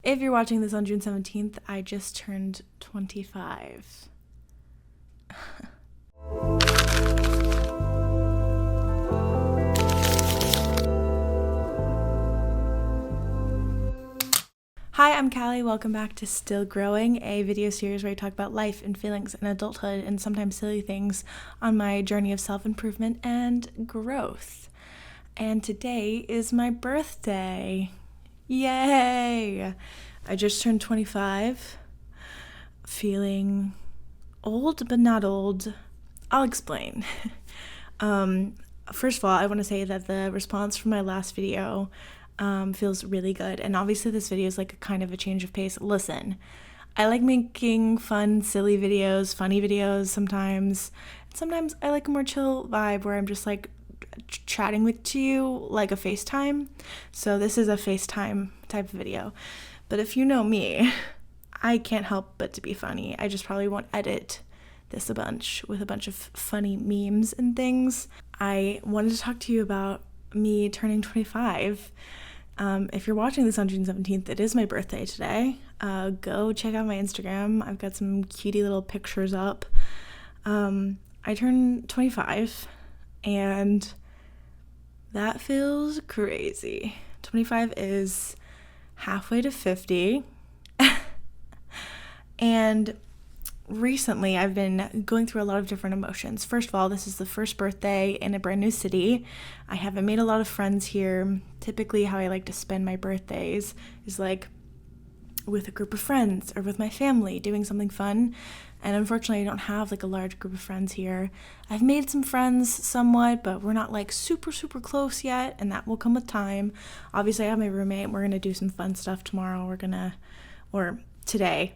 If you're watching this on June 17th, I just turned 25. Hi, I'm Callie. Welcome back to Still Growing, a video series where I talk about life and feelings and adulthood and sometimes silly things on my journey of self-improvement and growth. And today is my birthday. Yay! I just turned 25, feeling old but not old. I'll explain. First of all, I want to say that the response from my last video feels really good, and obviously this video is like a kind of a change of pace. Listen, I like making fun, silly videos, funny videos sometimes. Sometimes I like a more chill vibe where I'm just like chatting with you like a FaceTime. So this is a FaceTime type of video. But if you know me, I can't help but to be funny. I just probably won't edit this a bunch with a bunch of funny memes and things. I wanted to talk to you about me turning 25. If you're watching this on June 17th, it is my birthday today. Go check out my Instagram. I've got some cutie little pictures up. I turned 25 and that feels crazy. 25 is halfway to 50. And recently I've been going through a lot of different emotions. First of all, this is the first birthday in a brand new city. I haven't made a lot of friends here. Typically how I like to spend my birthdays is like with a group of friends or with my family doing something fun. And unfortunately, I don't have like a large group of friends here. I've made some friends somewhat, but we're not like super close yet, and that will come with time. Obviously, I have my roommate. We're gonna do some fun stuff tomorrow. Or today.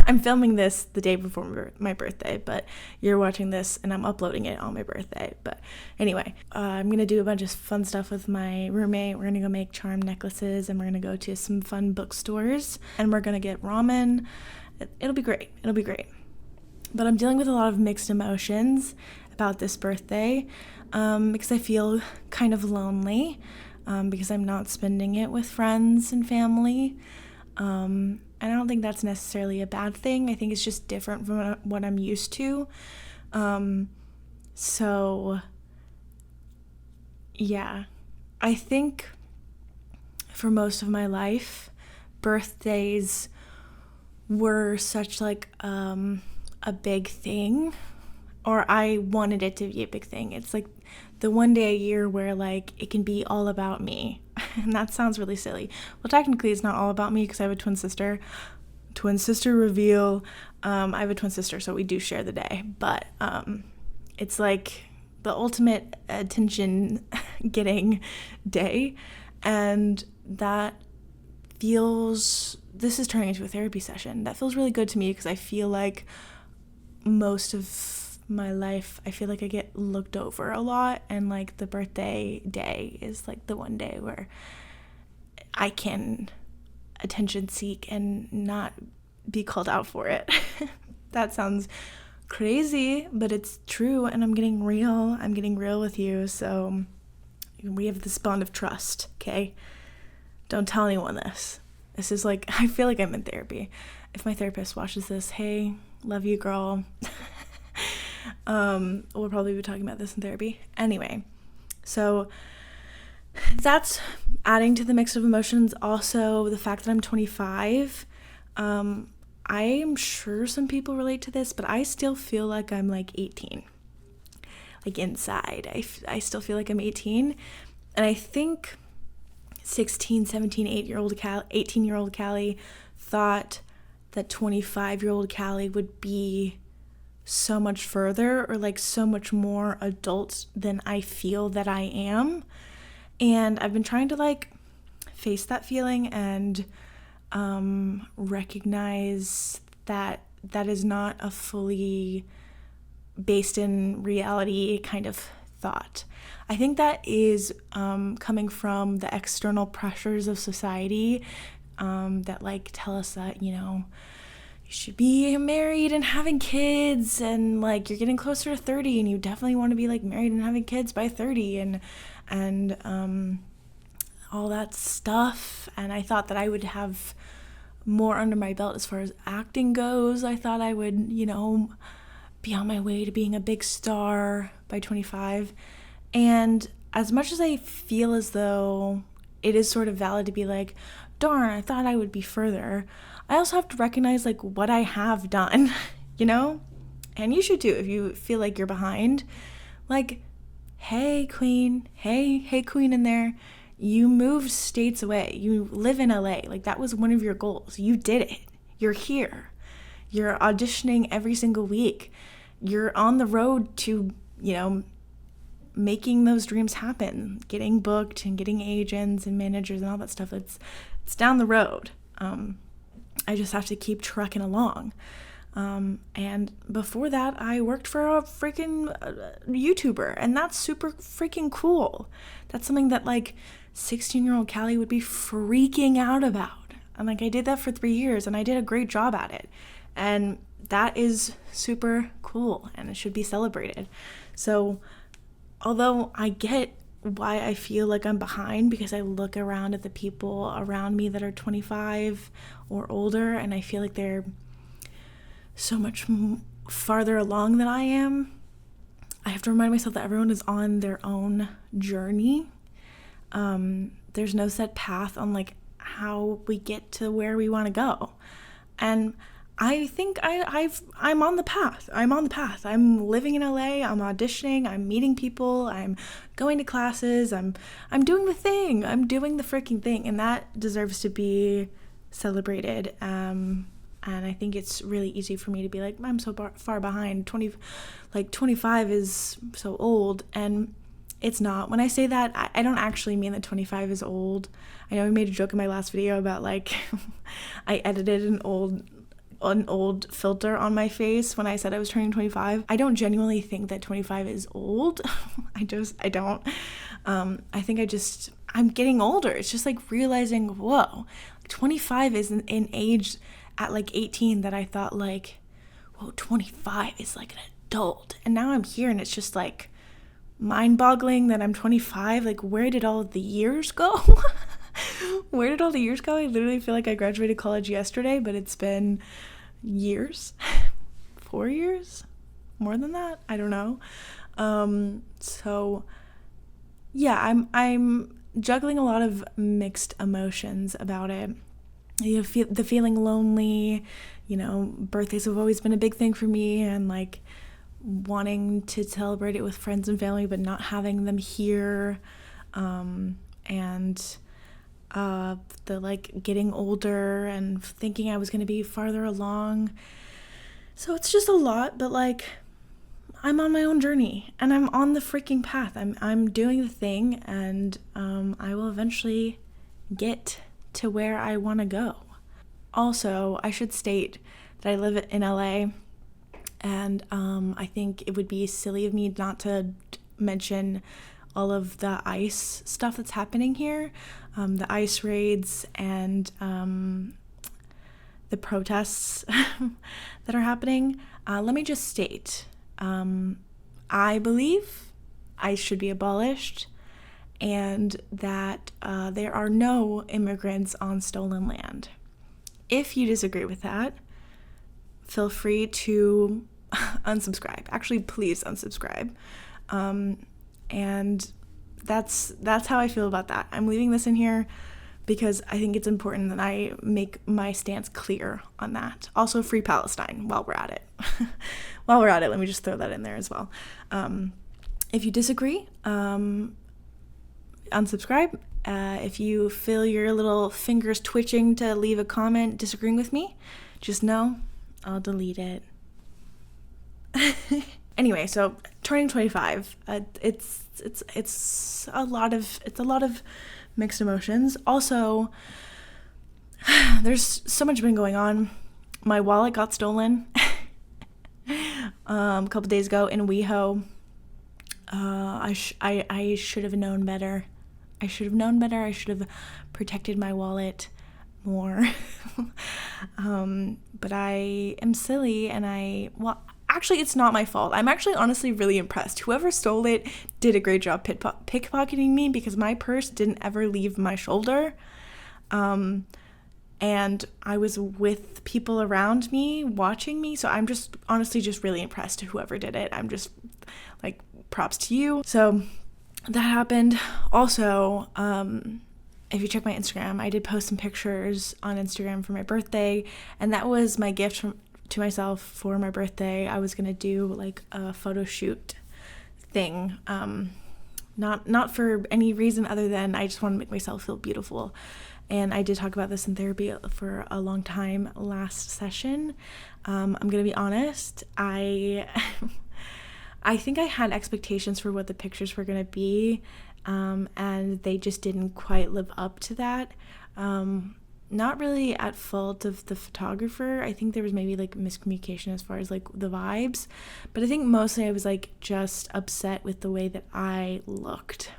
I'm filming this the day before my birthday, but you're watching this and I'm uploading it on my birthday. But anyway, I'm going to do a bunch of fun stuff with my roommate. We're going to go make charm necklaces and we're going to go to some fun bookstores and we're going to get ramen. It'll be great. But I'm dealing with a lot of mixed emotions about this birthday because I feel kind of lonely because I'm not spending it with friends and family. And I don't think that's necessarily a bad thing. I think it's just different from what I'm used to. So, yeah. I think for most of my life, birthdays were such like a big thing. Or I wanted it to be a big thing. It's like the one day a year where like it can be all about me. And that sounds really silly. Well, technically it's not all about me because I have a twin sister. Twin sister reveal. I have a twin sister, so we do share the day. But it's like the ultimate attention getting day. And that feels, this is turning into a therapy session. That feels really good to me because I feel like most of my life I feel like I get looked over a lot, and like the birthday day is like the one day where I can attention seek and not be called out for it. That sounds crazy, but it's true, and I'm getting real with you, so we have this bond of trust, okay? Don't tell anyone this. This is like, I feel like I'm in therapy. If my therapist watches this, hey, love you, girl. We'll probably be talking about this in therapy. Anyway, so that's adding to the mix of emotions. Also, the fact that I'm 25. I'm sure some people relate to this, but I still feel like I'm like 18. Like inside, I still feel like I'm 18. And I think 16, 17, 18-year-old Callie thought that 25-year-old Callie would be so much further or like so much more adult than I feel that I am. And I've been trying to like face that feeling and recognize that that is not a fully based in reality kind of thought. I think that is coming from the external pressures of society that like tell us that, you know, you should be married and having kids, and like you're getting closer to 30 and you definitely want to be like married and having kids by 30 and all that stuff. And I thought that I would have more under my belt as far as acting goes. I thought I would, be on my way to being a big star by 25. And as much as I feel as though it is sort of valid to be like, darn, I thought I would be further, I also have to recognize like what I have done, And you should too if you feel like you're behind. Like, hey queen in there, you moved states away, you live in LA, like that was one of your goals, you did it, you're here, you're auditioning every single week, you're on the road to making those dreams happen, getting booked and getting agents and managers and all that stuff. It's down the road. I just have to keep trucking along. And before that, I worked for a freaking YouTuber, and that's super freaking cool. That's something that like 16-year-old Callie would be freaking out about. And like I did that for 3 years, and I did a great job at it. And that is super cool, and it should be celebrated. So although I get why I feel like I'm behind, because I look around at the people around me that are 25 or older, and I feel like they're so much farther along than I am, I have to remind myself that everyone is on their own journey. There's no set path on like how we get to where we want to go. And I think I'm on the path. I'm living in LA. I'm auditioning. I'm meeting people. I'm going to classes. I'm doing the thing. I'm doing the freaking thing, and that deserves to be celebrated. And I think it's really easy for me to be like, I'm so far behind. 25 is so old, and it's not. When I say that, I don't actually mean that 25 is old. I know I made a joke in my last video about like I edited an old filter on my face when I said I was turning 25. I don't genuinely think that 25 is old. I don't. I think I'm getting older. It's just like realizing, whoa, 25 is an age at like 18 that I thought like, whoa, 25 is like an adult. And now I'm here, and it's just like mind-boggling that I'm 25. Like, where did all the years go? Where did all the years go? I literally feel like I graduated college yesterday, but it's been years. 4 years? More than that? I don't know. So yeah, I'm juggling a lot of mixed emotions about it. The feeling lonely, birthdays have always been a big thing for me, and like wanting to celebrate it with friends and family but not having them here, and the like getting older and thinking I was going to be farther along. So it's just a lot, but like I'm on my own journey, and I'm on the freaking path. I'm doing the thing, and I will eventually get to where I want to go. Also, I should state that I live in LA, and I think it would be silly of me not to mention all of the ICE stuff that's happening here, the ICE raids and the protests that are happening. Let me just state, I believe ICE should be abolished, and that there are no immigrants on stolen land. If you disagree with that, feel free to unsubscribe. Actually, please unsubscribe. And that's how I feel about that. I'm leaving this in here because I think it's important that I make my stance clear on that. Also, free Palestine while we're at it. Let me just throw that in there as well. If you disagree, unsubscribe. If you feel your little fingers twitching to leave a comment disagreeing with me, just know I'll delete it. Anyway, so turning 25, it's a lot of mixed emotions. Also, there's so much been going on. My wallet got stolen a couple days ago in WeHo. I should have known better. I should have protected my wallet more. But I am silly, and actually, it's not my fault. I'm actually honestly really impressed. Whoever stole it did a great job pickpocketing me, because my purse didn't ever leave my shoulder. And and I was with people around me watching me. So I'm just honestly just really impressed to whoever did it. I'm just like, props to you. So that happened. Also, if you check my Instagram, I did post some pictures on Instagram for my birthday, and that was my gift to myself for my birthday. I was gonna do like a photo shoot thing, not for any reason other than I just want to make myself feel beautiful. And I did talk about this in therapy for a long time last session. I'm gonna be honest, I think I had expectations for what the pictures were gonna be, and they just didn't quite live up to that. Not really at fault of the photographer. I think there was maybe like miscommunication as far as like the vibes, but I think mostly I was like just upset with the way that I looked.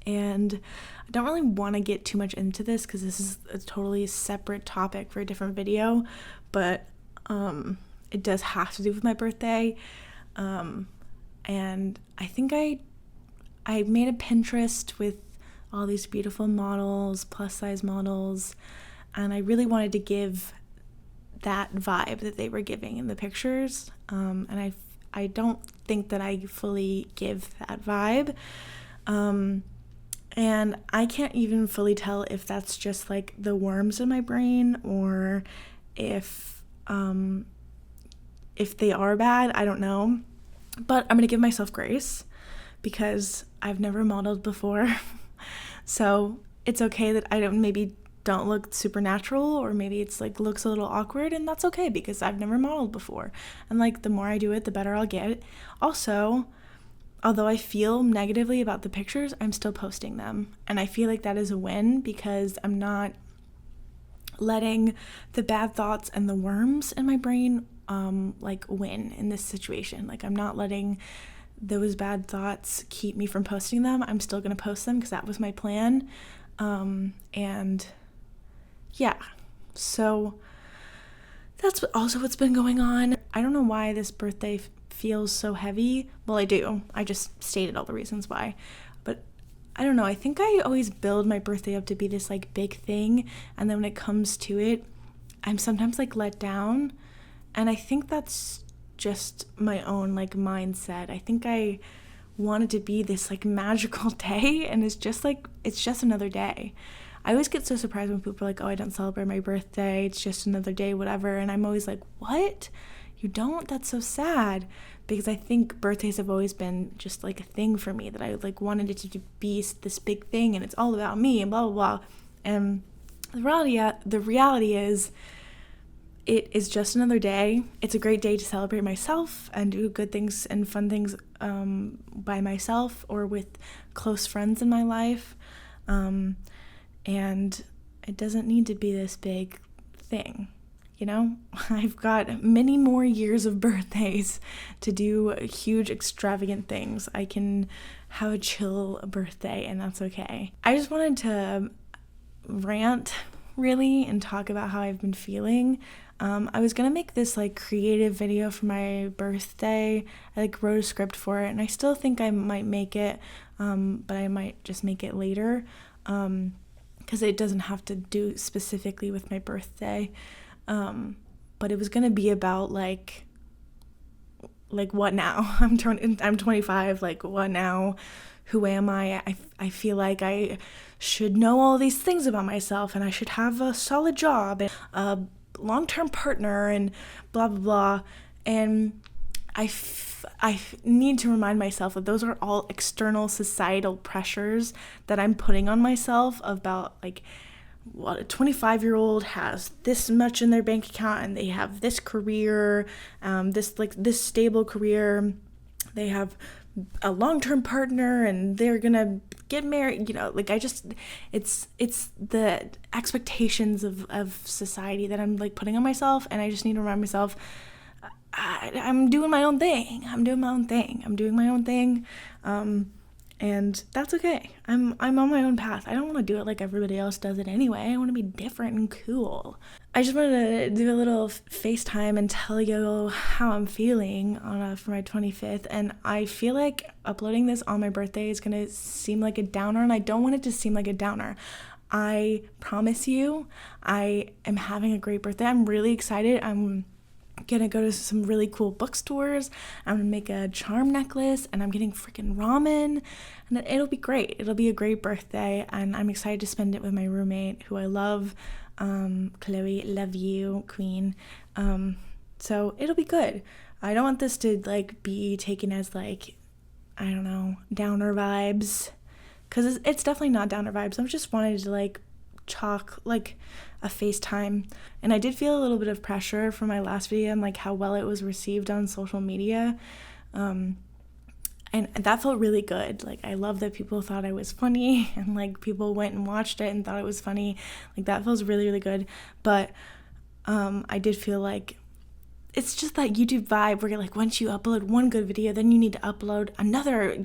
And I don't really want to get too much into this because this is a totally separate topic for a different video, but it does have to do with my birthday. And I think I made a Pinterest with all these beautiful models, plus size models, and I really wanted to give that vibe that they were giving in the pictures, and I don't think that I fully give that vibe, and I can't even fully tell if that's just like the worms in my brain or if they are bad. I don't know, but I'm gonna give myself grace because I've never modeled before. So it's okay that I don't look supernatural, or maybe it's like looks a little awkward, and that's okay because I've never modeled before. And like the more I do it, the better I'll get. Also, although I feel negatively about the pictures, I'm still posting them. And I feel like that is a win because I'm not letting the bad thoughts and the worms in my brain like win in this situation. Like I'm not letting those bad thoughts keep me from posting them. I'm still going to post them because that was my plan. And yeah, so that's what's been going on. I don't know why this birthday feels so heavy. Well, I do. I just stated all the reasons why. But I don't know. I think I always build my birthday up to be this like big thing. And then when it comes to it, I'm sometimes like let down. And I think that's just my own like mindset. I think I want it to be this like magical day, and it's just another day. I always get so surprised when people are like, oh, I don't celebrate my birthday, it's just another day, whatever. And I'm always like, what? You don't? That's so sad. Because I think birthdays have always been just like a thing for me, that I like wanted it to be this big thing and it's all about me and blah blah blah. And the reality is, it is just another day. It's a great day to celebrate myself and do good things and fun things by myself or with close friends in my life. And it doesn't need to be this big thing, you know? I've got many more years of birthdays to do huge, extravagant things. I can have a chill birthday, and that's okay. I just wanted to rant, really, and talk about how I've been feeling. I was gonna make this like creative video for my birthday. I like wrote a script for it, and I still think I might make it, but I might just make it later, because it doesn't have to do specifically with my birthday. But it was gonna be about like what now? I'm 25. Like, what now? Who am I? I feel like I should know all these things about myself, and I should have a solid job and a long-term partner and blah blah blah. And I need to remind myself that those are all external societal pressures that I'm putting on myself about like what a 25-year-old has this much in their bank account, and they have this career, this stable career, they have a long-term partner, and they're gonna get married, you know, like it's the expectations of society that I'm like putting on myself, and I just need to remind myself I'm doing my own thing. And that's okay. I'm on my own path. I don't want to do it like everybody else does it anyway. I want to be different and cool. I just wanted to do a little FaceTime and tell you how I'm feeling for my 25th. And I feel like uploading this on my birthday is going to seem like a downer, and I don't want it to seem like a downer. I promise you, I am having a great birthday. I'm really excited. I'm gonna go to some really cool bookstores. I'm gonna make a charm necklace, and I'm getting freaking ramen, and it'll be great. It'll be a great birthday, and I'm excited to spend it with my roommate, who I love, Chloe. Love you, queen. So it'll be good. I don't want this to like be taken as like, I don't know, downer vibes, because it's definitely not downer vibes. I just wanted to like talk like a FaceTime, and I did feel a little bit of pressure from my last video and like how well it was received on social media, and that felt really good. Like, I love that people thought I was funny, and like people went and watched it and thought it was funny. Like, that feels really, really good. But I did feel like it's just that YouTube vibe where like once you upload one good video, then you need to upload another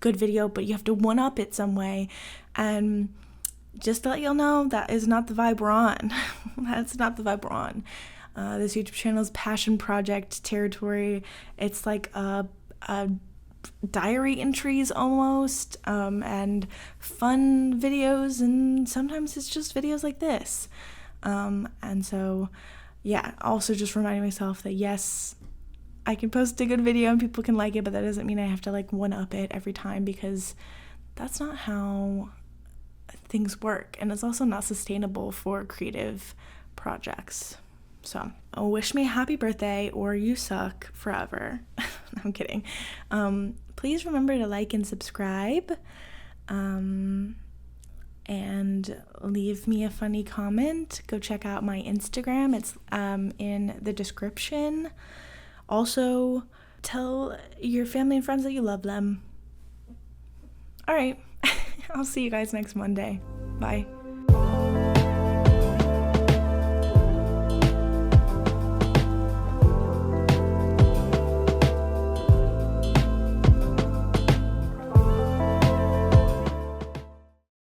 good video, but you have to one up it some way. And just to let y'all know, that is not the vibe we're on. That's not the vibe we're on. This YouTube channel is passion project territory. It's like a diary entries almost, and fun videos, and sometimes it's just videos like this. And so, yeah, also just reminding myself that yes, I can post a good video and people can like it, but that doesn't mean I have to like one up it every time, because that's not how things work, and it's also not sustainable for creative projects. So, wish me a happy birthday, or you suck forever. I'm kidding. Please remember to like and subscribe, and leave me a funny comment. Go check out my Instagram. It's in the description. Also, tell your family and friends that you love them. All right. I'll see you guys next Monday. Bye.